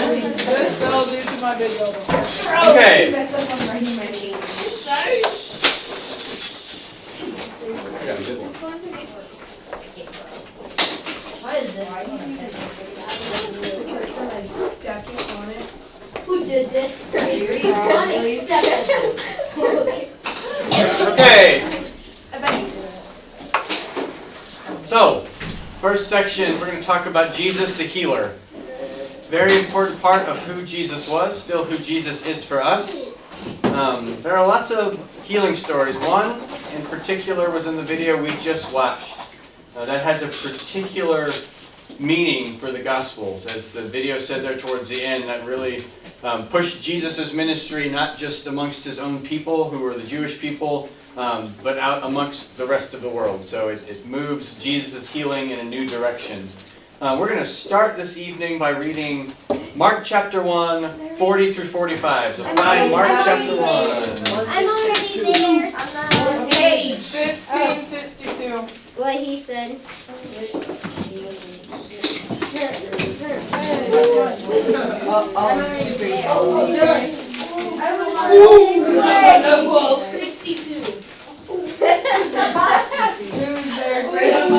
That'll do to my big elbow. Okay. What is this? Because somebody stuck it on it. Who did this? It's unacceptable. Okay. I bet you did it. So, first section, we're going to talk about Jesus the healer. Very important part of who Jesus was, still who Jesus is for us. There are lots of healing stories. One in particular was in the video we just watched. That has a particular meaning for the Gospels. As the video said there towards the end, that really pushed Jesus' ministry not just amongst his own people, who were the Jewish people, but out amongst the rest of the world. So it moves Jesus' healing in a new direction. We're going to start this evening by reading Mark chapter 1, 40 through 45. So find Mark chapter 1. I'm already there. Hey, 1662. What he said. Oh, stupid. 62. Who's there? Great on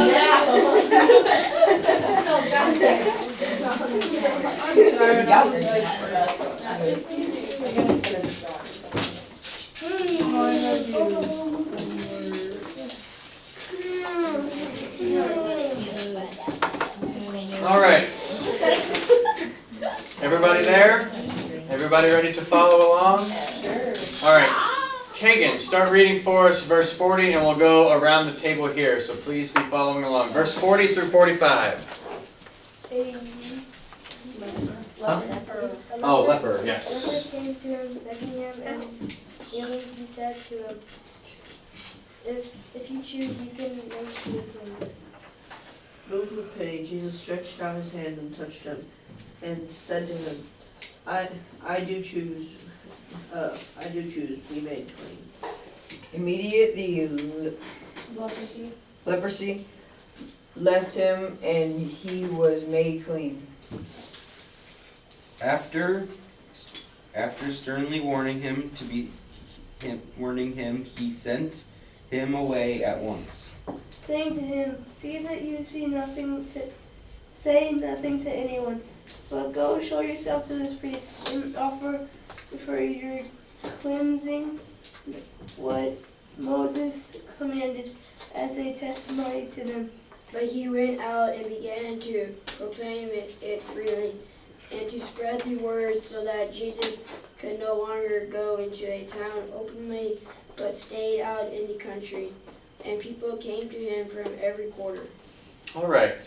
All right. Everybody there? Everybody ready to follow along? All right. Kagan, start reading for us verse 40, and we'll go around the table here. So please be following along. Verse 40 through 45. Huh? Oh, leper, yes. Leper came to him, begging him, and kneeling, he said to him, If you choose, you can make me clean. Moved with pity, Jesus stretched out his hand and touched him, and said to him, I do choose, be made clean. Immediately leprosy left him, and he was made clean. After sternly warning him, he sent him away at once. Saying to him, See that you say nothing to anyone, but go show yourself to the priest and offer for your cleansing what Moses commanded as a testimony to them. But he went out and began to proclaim it freely, and to spread the word so that Jesus could no longer go into a town openly, but stayed out in the country. And people came to him from every quarter. All right.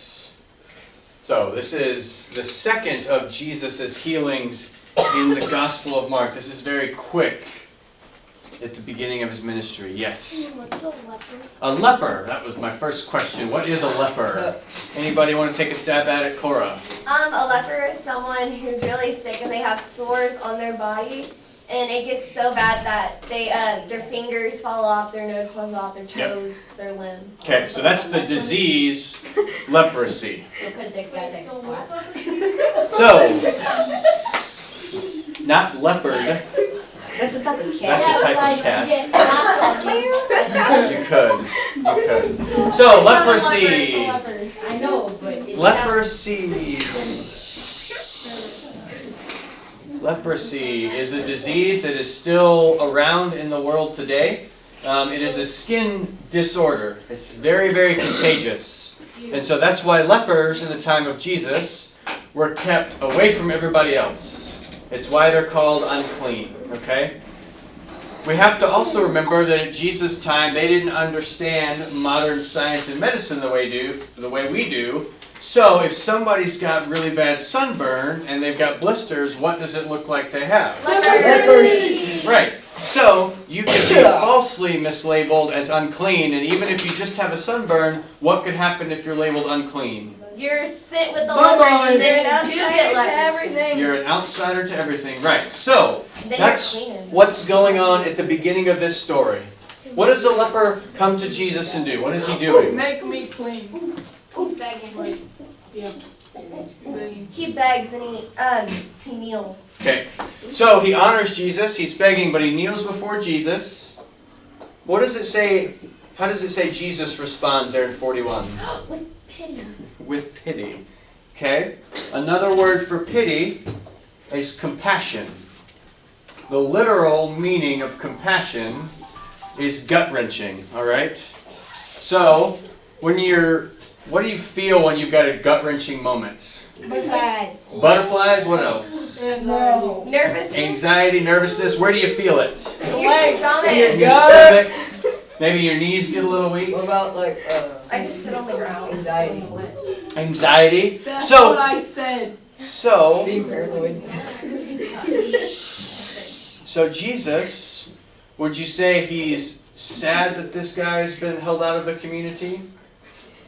So this is the second of Jesus' healings in the Gospel of Mark. This is very quick at the beginning of his ministry. Yes. What's a leper? A leper. That was my first question. What is a leper? Anybody want to take a stab at it? Cora. A leper is someone who's really sick and they have sores on their body, and it gets so bad that they their fingers fall off, their nose falls off, their toes, their limbs. Okay, so that's the disease, leprosy. So, not leopard. That's a type of cat. That's a type of cat. You You could. So, leprosy. I know, but it's Leprosy. Leprosy is a disease that is still around in the world today. It is a skin disorder. It's very, very contagious. And so that's why lepers in the time of Jesus were kept away from everybody else. It's why they're called unclean, okay? We have to also remember that at Jesus' time, they didn't understand modern science and medicine the way we do. So if somebody's got really bad sunburn and they've got blisters, what does it look like they have? Lepers. Right. So you could be falsely mislabeled as unclean, and even if you just have a sunburn, what could happen if you're labeled unclean? You're sit with the lepers and then you do get leprosy. Everything. You're an outsider to everything. Right. So Then that's you're clean. what's going on at the beginning of this story. What does the leper come to Jesus and do? What is he doing? Make me clean. He's begging. Yeah. He begs and he kneels. Okay. So he honors Jesus. He's begging, but he kneels before Jesus. What does it say? How does it say Jesus responds there in 41? With pity. With pity. Okay. Another word for pity is compassion. The literal meaning of compassion is gut-wrenching, all right? So, what do you feel when you've got a gut-wrenching moment? Besides. Butterflies, what else? Anxiety. Nervous. Anxiety, nervousness, where do you feel it? Your stomach. In your stomach? Maybe your knees get a little weak? What about like I just sit on the ground. anxiety? Anxiety? That's So- what I said. So, Being paranoid. so Jesus, would you say he's sad that this guy's been held out of the community?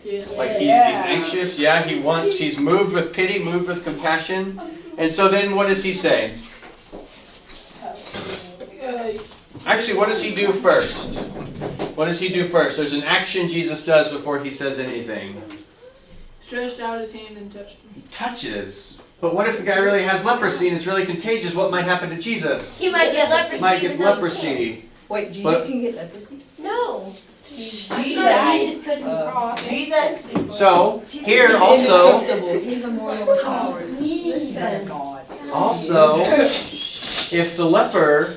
Yeah. Like he's anxious, yeah, he's moved with pity, moved with compassion. And so then what does he say? Actually, what does he do first? What does he do first? There's an action Jesus does before he says anything. Stretched out his hand and touched him. He touches. But what if the guy really has leprosy and it's really contagious? What might happen to Jesus? He might get leprosy. Might get even though he leprosy. Wait, Jesus But- can get leprosy? can't. No. Jesus couldn't cross. Jesus. So, here also, He's a mortal power. Listen. also, if the leper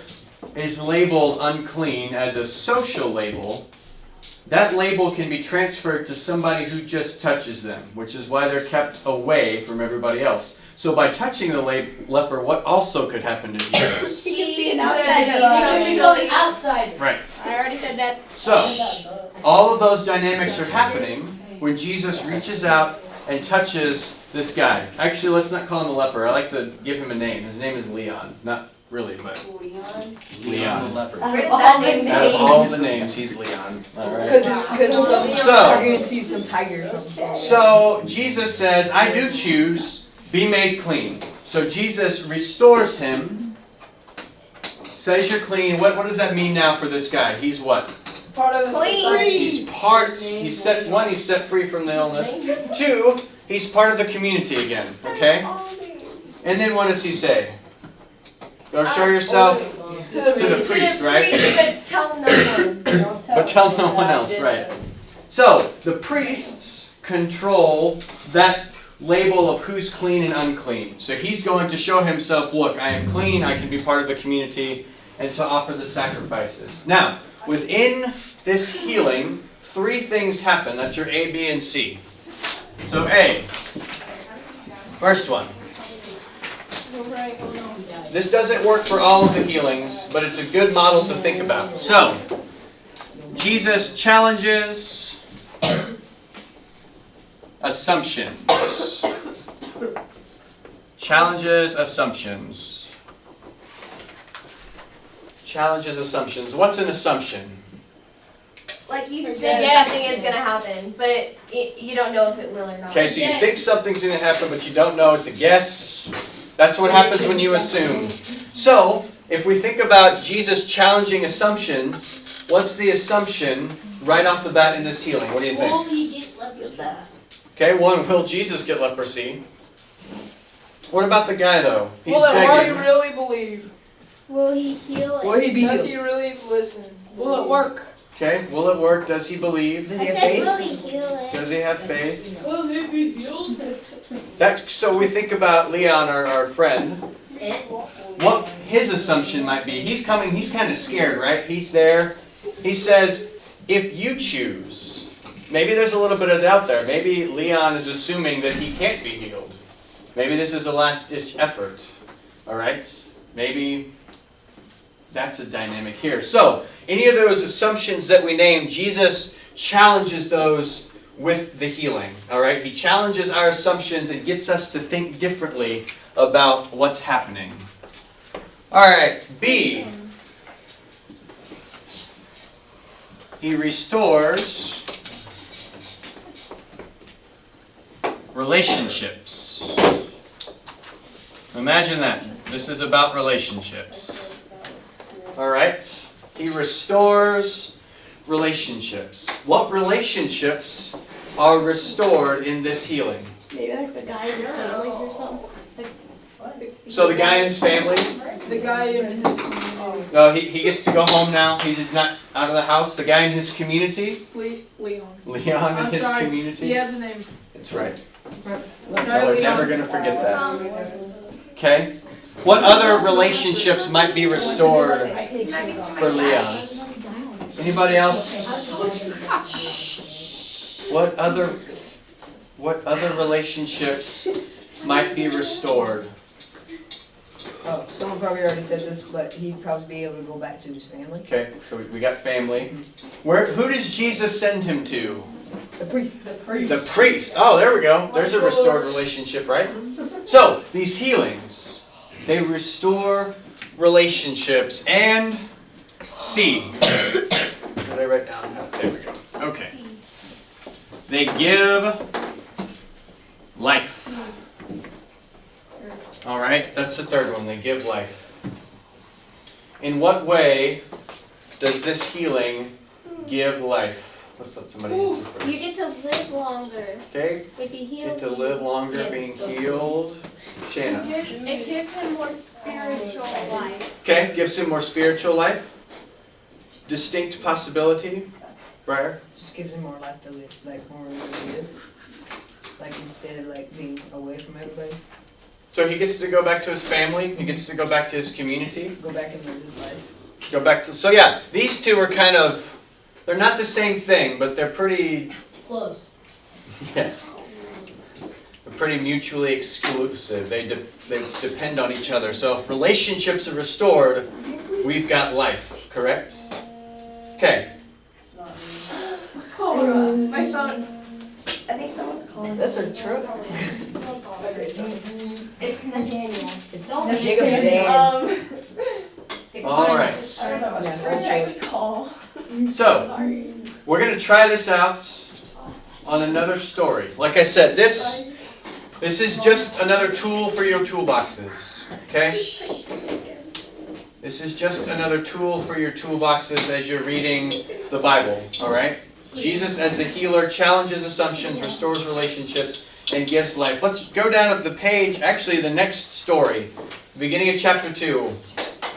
is labeled unclean as a social label, that label can be transferred to somebody who just touches them, which is why they're kept away from everybody else. So by touching the leper, what also could happen to Jesus? He could be an could outsider. be Socially outside. Right. I already said that. So, all of those dynamics are happening when Jesus reaches out and touches this guy. Actually, let's not call him a leper. I like to give him a name. His name is Leon. Not really, but Leon. the leper. Where did that name Out of all the names, he's Leon. All right. Because So- I guarantee some tiger or something. So Jesus says, I do choose, be made clean. So Jesus restores him, says you're clean. What does that mean now for this guy? He's what? Part of the Clean. society. He's set free from the illness. 2, he's part of the community again, okay? And then what does he say? Go show yourself to the priest, right? But tell no one. But tell no one else, right? So, the priests control that label of who's clean and unclean. So he's going to show himself, look, I am clean, I can be part of the community, and to offer the sacrifices. Now, within this healing, 3 things happen. That's your A, B, and C. So A, first one. This doesn't work for all of the healings, but it's a good model to think about. So, Jesus challenges assumptions. Challenges assumptions. Challenges assumptions. What's an assumption? Like you think something is gonna happen, but you don't know if it will or not. Okay, so you think something's going to happen, but you don't know. It's a guess. That's what happens when you assume. So, if we think about Jesus challenging assumptions, what's the assumption right off the bat in this healing? What do you think? Will he get leprosy? Okay, one, will Jesus get leprosy? What about the guy, though? He's Will he begging. really believe? Will he heal Will he be Does healed? he really listen? Will it work? Okay, will it work? Does he believe? Does he have faith? he heal it? Does he have faith? Will he be healed? So we think about Leon, our friend. What his assumption might be. He's coming, he's kind of scared, right? He's there. He says, if you choose. Maybe there's a little bit of doubt there. Maybe Leon is assuming that he can't be healed. Maybe this is a last-ditch effort. All right? Maybe that's a dynamic here. So, any of those assumptions that we named, Jesus challenges those with the healing. All right? He challenges our assumptions and gets us to think differently about what's happening. All right, B. He restores relationships. Imagine that. This is about relationships. All right? He restores relationships. What relationships are restored in this healing? Maybe like the guy in his family or something. So the guy and his family, The guy in his, no, he gets to go home now. He's not out of the house. The guy in his community, Leon. Leon in I'm his sorry, community. He has a name. That's right. Sorry, We're never Leon. gonna forget that. Okay. What other relationships might be restored for Leon? Anybody else? What other relationships might be restored? Oh, someone probably already said this, but he'd probably be able to go back to his family. Okay, so we got family. Who does Jesus send him to? The priest. The priest. Oh, there we go. There's a restored relationship, right? So, these healings, they restore relationships and C. What did I write down? There we go. Okay. They give life. All right, that's the third one. They give life. In what way does this healing give life? Let's let somebody answer first. You get to live longer Okay, if you heal. get to live longer being healed. Shanna. It gives him more spiritual life. Okay, gives him more spiritual life. Distinct possibility. Briar? Just gives him more life to live, like more to live. Like instead of like being away from everybody, So he gets to go back to his family. He gets to go back to his community. go back and live his life. Go back to. So yeah, these two are kind of. They're not the same thing, but they're pretty. Close. Yes. They're pretty mutually exclusive. They depend on each other. So if relationships are restored, we've got life. Correct? Okay. My phone. I think someone's calling. That's a truck. It's Nathaniel. It's Don't Jacob's answer. dad. All right. So we're gonna try this out on another story. Like I said, this is just another tool for your toolboxes. Okay? This is just another tool for your toolboxes as you're reading the Bible. All right? Jesus as the healer challenges assumptions, restores relationships, and gives life. Let's go down the page. Actually, the next story, beginning of chapter 2,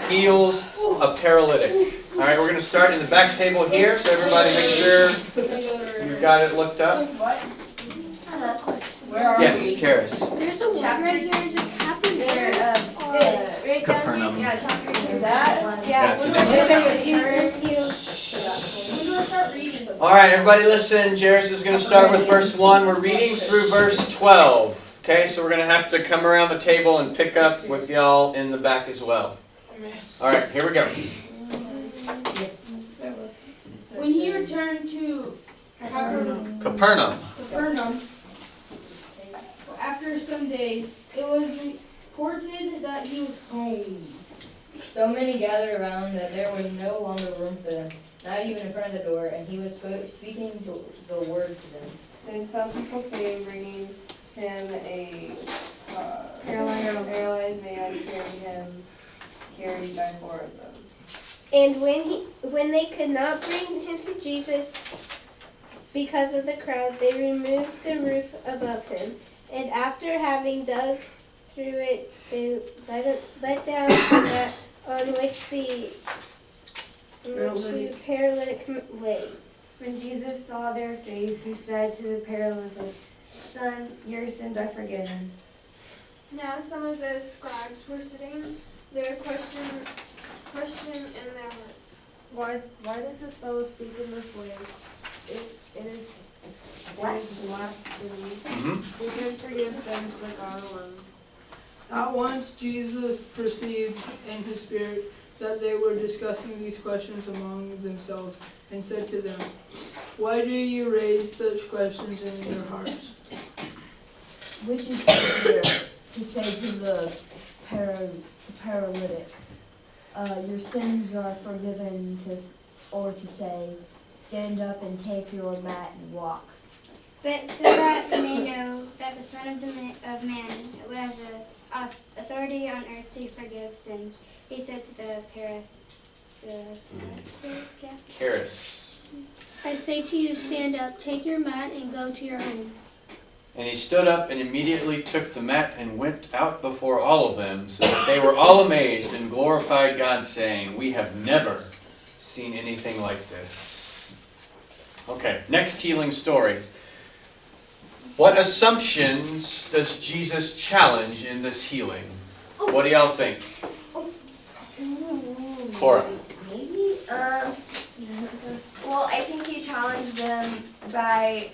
heals a paralytic. All right, we're going to start in the back table here, so everybody make sure you've got it looked up. Where are Yes, Karis. There's a word right here. Is it happening? Right down Capernaum. here. Yeah, chapter 2. Is that? Yeah, it's an Jesus heals. All right, everybody listen. Jairus is going to start with verse 1. We're reading through verse 12. Okay, so we're going to have to come around the table and pick up with y'all in the back as well. All right, here we go. When he returned to Capernaum. Capernaum, after some days, it was reported that he was home. So many gathered around that there was no longer room for them, not even in front of the door, and he was speaking the word to them. And some people came bringing him a paralyzed man, carried by 4 of them. And when they could not bring him to Jesus because of the crowd, they removed the roof above him. And after having dug through it, they let down the mat on which the paralytic lay. When Jesus saw their faith, he said to the paralytic, "Son, your sins are forgiven." Now some of the scribes were sitting there, question in their hearts. Why does this fellow speak in this way? It is blasphemy. Who can forgive sins but God alone? At once Jesus perceived in his spirit that they were discussing these questions among themselves, and said to them, "Why do you raise such questions in your hearts? Which is easier, to say to the paralytic, your sins are forgiven, or to say, stand up and take your mat and walk?" But so that you may know that the Son of Man has authority on earth to forgive sins, he said to the Karis. I say to you, stand up, take your mat, and go to your home. And he stood up and immediately took the mat and went out before all of them, so that they were all amazed and glorified God, saying, "We have never seen anything like this." Okay, next healing story. What assumptions does Jesus challenge in this healing? What do y'all think? Cora. Maybe. Well, I think he challenged them by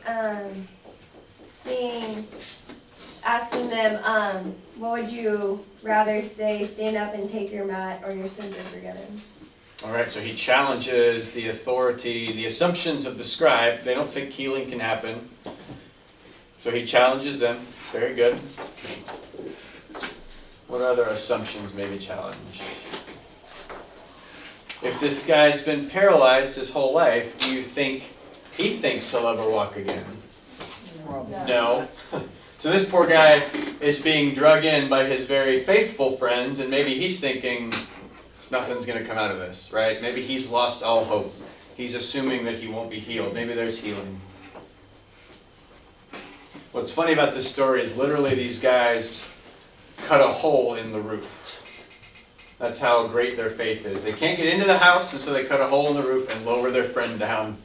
asking them, what would you rather say, stand up and take your mat, or your sins are forgiven? All right, so he challenges the authority, the assumptions of the scribe. They don't think healing can happen. So he challenges them. Very good. What other assumptions maybe challenge? If this guy's been paralyzed his whole life, do you think he thinks he'll ever walk again? No. So this poor guy is being drug in by his very faithful friends, and maybe he's thinking nothing's going to come out of this, right? Maybe he's lost all hope. He's assuming that he won't be healed. Maybe there's healing. What's funny about this story is literally these guys cut a hole in the roof. That's how great their faith is. They can't get into the house, and so they cut a hole in the roof and lower their friend down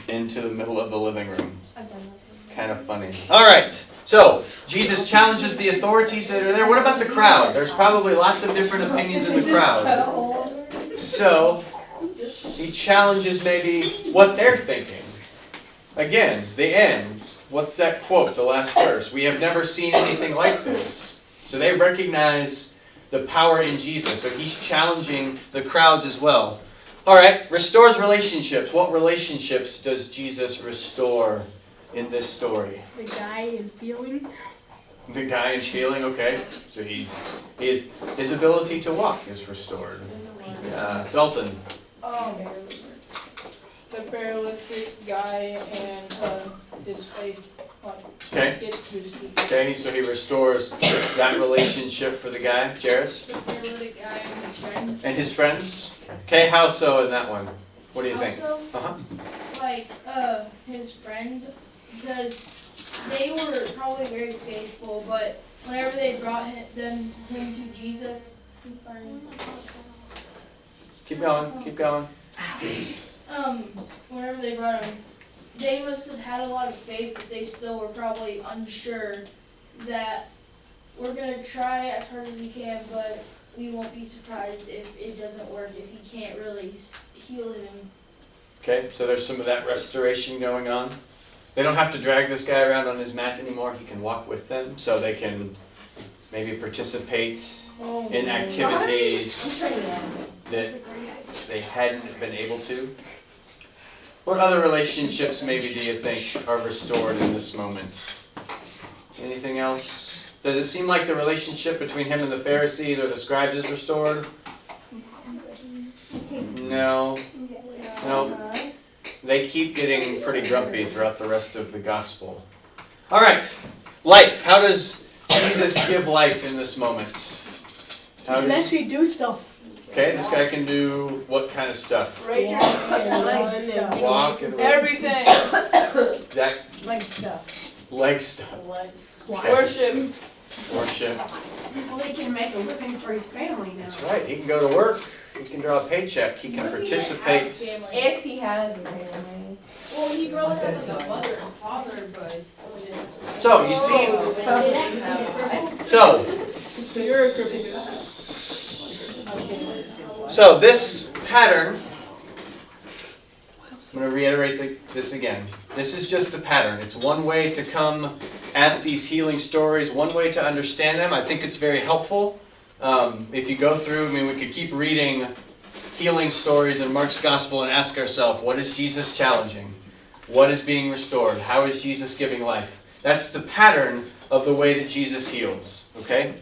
into the middle of the living room. It's kind of funny. All right, so Jesus challenges the authorities that are there. What about the crowd? There's probably lots of different opinions in the crowd. So he challenges maybe what they're thinking. Again, the end. What's that quote, the last verse? "We have never seen anything like this." So they recognize the power in Jesus. So he's challenging the crowds as well. All right, restores relationships. What relationships does Jesus restore in this story? The guy in feeling. The guy in feeling, okay. So his ability to walk is restored. Dalton. The paralytic guy and his faith Okay. gets boosted. Okay, so he restores that relationship for the guy. Jairus? The paralytic guy and his friends. And his friends? Okay, how so in that one? What do you think? Also, Uh-huh. like, his friends, because they were probably very faithful, but whenever they brought him to Jesus, Keep going, keep going. whenever they brought him, they must have had a lot of faith, but they still were probably unsure that we're gonna try as hard as we can, but we won't be surprised if it doesn't work, if he can't really heal him. Okay, so there's some of that restoration going on. They don't have to drag this guy around on his mat anymore. He can walk with them, so they can maybe participate in activities that they hadn't been able to. What other relationships maybe do you think are restored in this moment? Anything else? Does it seem like the relationship between him and the Pharisees or the scribes is restored? No. No. They keep getting pretty grumpy throughout the rest of the gospel. All right. Life. How does Jesus give life in this moment? You can actually do stuff. Okay, this guy can do what kind of stuff? Raise your legs. Walk and Everything. that Leg stuff. leg stuff. Squat. Okay. Worship. Worship. Well, he can make a living for his family now. That's right. He can go to work. He can draw a paycheck. He can participate. If he has a family. Well, he probably has like a mother and father, but. So you see. You're a cripple. So this pattern. I'm going to reiterate this again. This is just a pattern. It's one way to come at these healing stories, one way to understand them. I think it's very helpful. If you go through, we could keep reading healing stories in Mark's Gospel and ask ourselves, what is Jesus challenging? What is being restored? How is Jesus giving life? That's the pattern of the way that Jesus heals. Okay?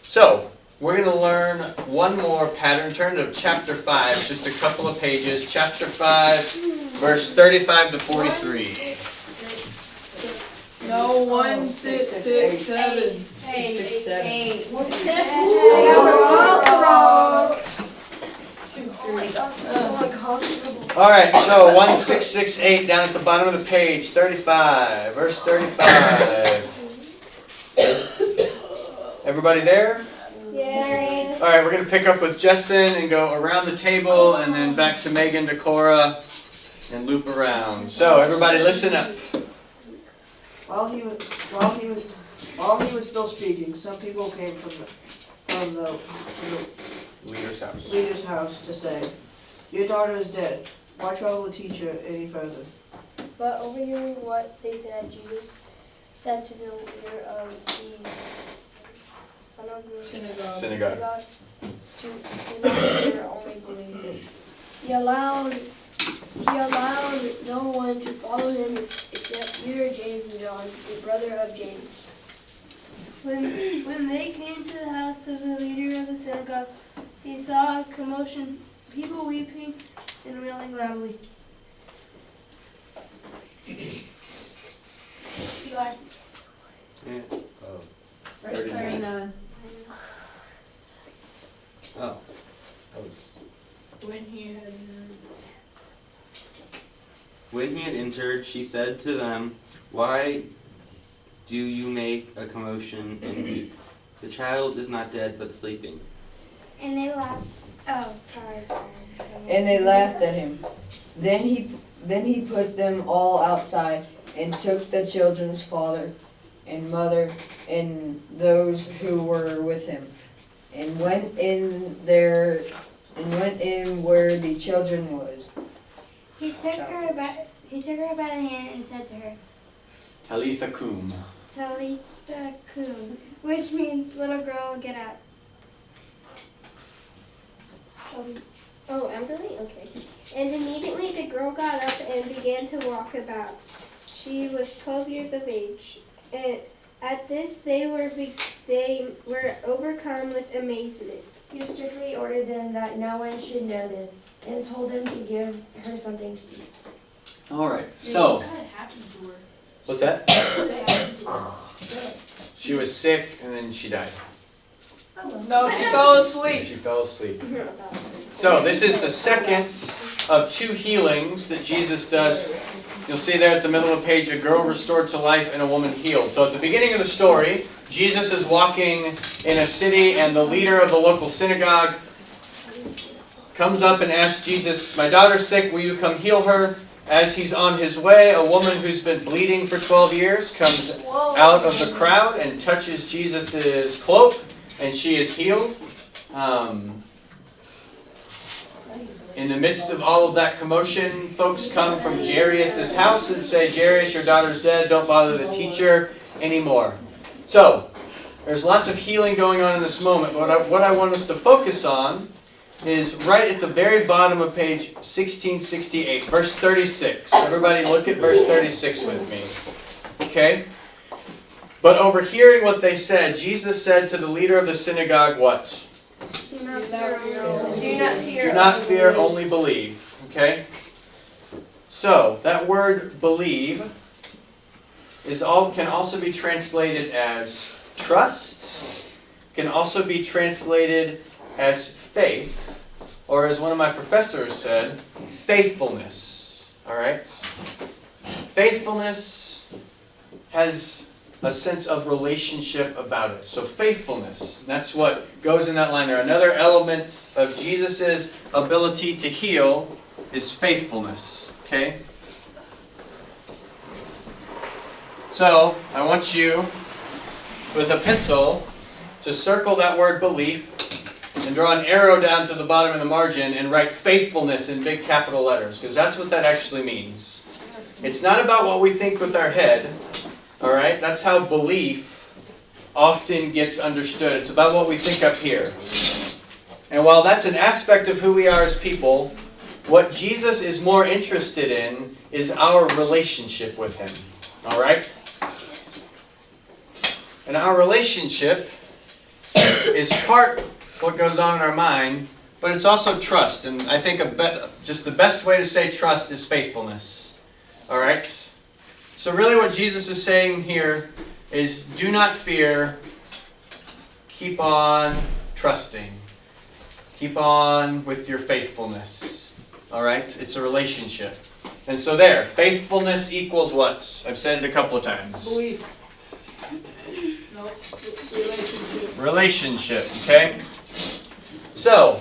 So, we're going to learn one more pattern. Turn to chapter 5, just a couple of pages. Chapter 5, verse 35 to 43. No, 1, 6, 6, 7. 6, 7. 8. All right, so 1668 down at the bottom of the page, 35, verse 35. Everybody there? Yeah. All right, we're going to pick up with Jessen and go around the table and then back to Megan, to Cora, and loop around. So everybody listen up. While he was still speaking, some people came from the Leader's house. leader's house to say, "Your daughter is dead. Why trouble the teacher any further?" But overhearing what they said, Jesus said to the leader of the Synagogue. Synagogue. to do not fear, only believe. He allowed no one to follow him except Peter, James, and John, the brother of James. When they came to the house of the leader of the synagogue, he saw a commotion, people weeping and wailing loudly. Verse 39. Oh. That was. When he had entered, she said to them, "Why do you make a commotion and weep? The child is not dead, but sleeping." And they laughed. Oh, sorry. And they laughed at him. Then he put them all outside and took the children's father and mother and those who were with him, and went in where the children was. He took her by the hand and said to her, Talitha Kum. Talitha kum, which means little girl, get up. Oh, Emily? Okay. And immediately the girl got up and began to walk about. She was 12 years of age. And at this they were overcome with amazement. He strictly ordered them that no one should know this, and told them to give her something to eat. All right. So, What happened to her? what's that? She was sick and then she died. No, she fell asleep. She fell asleep. So this is the second of 2 healings that Jesus does. You'll see there at the middle of the page, a girl restored to life and a woman healed. So at the beginning of the story, Jesus is walking in a city, and the leader of the local synagogue comes up and asks Jesus, "My daughter's sick, will you come heal her?" As he's on his way, a woman who's been bleeding for 12 years comes out of the crowd and touches Jesus' cloak, and she is healed. In the midst of all of that commotion, folks come from Jairus' house and say, "Jairus, your daughter's dead, don't bother the teacher anymore." So, there's lots of healing going on in this moment. What I want us to focus on is right at the very bottom of page 1668, verse 36. Everybody look at verse 36 with me. Okay? But overhearing what they said, Jesus said to the leader of the synagogue, what? Do not Do not fear, only believe. Okay? So, that word believe can also be translated as trust, can also be translated as faith, or as one of my professors said, faithfulness. Alright? Faithfulness has a sense of relationship about it. So faithfulness, that's what goes in that line there. Another element of Jesus' ability to heal is faithfulness. Okay? So, I want you, with a pencil, to circle that word belief and draw an arrow down to the bottom of the margin and write faithfulness in big capital letters, because that's what that actually means. It's not about what we think with our head, alright? That's how belief often gets understood. It's about what we think up here. And while that's an aspect of who we are as people, what Jesus is more interested in is our relationship with Him. Alright? And our relationship is part what goes on in our mind, but it's also trust. And I think just the best way to say trust is faithfulness. Alright? So really what Jesus is saying here is do not fear, keep on trusting. Keep on with your faithfulness. Alright? It's a relationship. And so there, faithfulness equals what? I've said it a couple of times. Belief. No, relationship. Relationship, okay? So,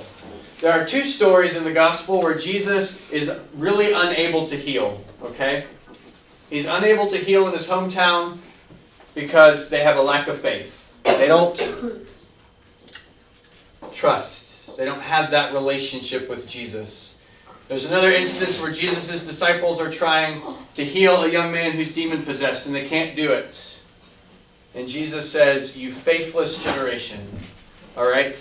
there are two stories in the gospel where Jesus is really unable to heal, okay? He's unable to heal in his hometown because they have a lack of faith. They don't trust. They don't have that relationship with Jesus. There's another instance where Jesus' disciples are trying to heal a young man who's demon-possessed, and they can't do it. And Jesus says, "You faithless generation." All right?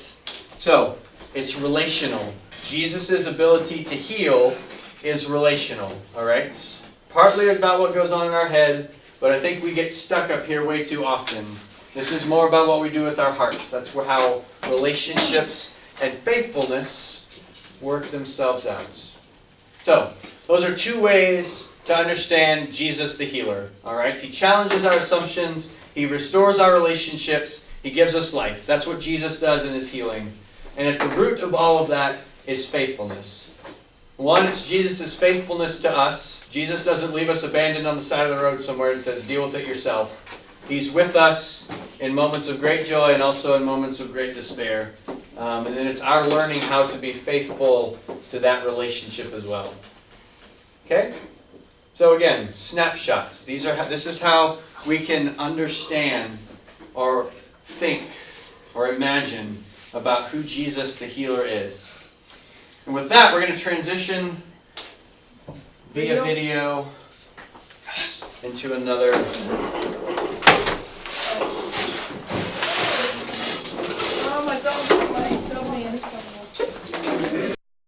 So, it's relational. Jesus' ability to heal is relational. All right? Partly about what goes on in our head, but I think we get stuck up here way too often. This is more about what we do with our hearts. That's how relationships and faithfulness work themselves out. So, those are two ways to understand Jesus the healer. All right? He challenges our assumptions. He restores our relationships. He gives us life. That's what Jesus does in his healing. And at the root of all of that is faithfulness. One, it's Jesus' faithfulness to us. Jesus doesn't leave us abandoned on the side of the road somewhere and says, "Deal with it yourself." He's with us in moments of great joy and also in moments of great despair. And then it's our learning how to be faithful to that relationship as well. Okay? So again, snapshots. This is how we can understand or think or imagine about who Jesus the healer is. And with that, we're going to transition via video into another. Oh my God, my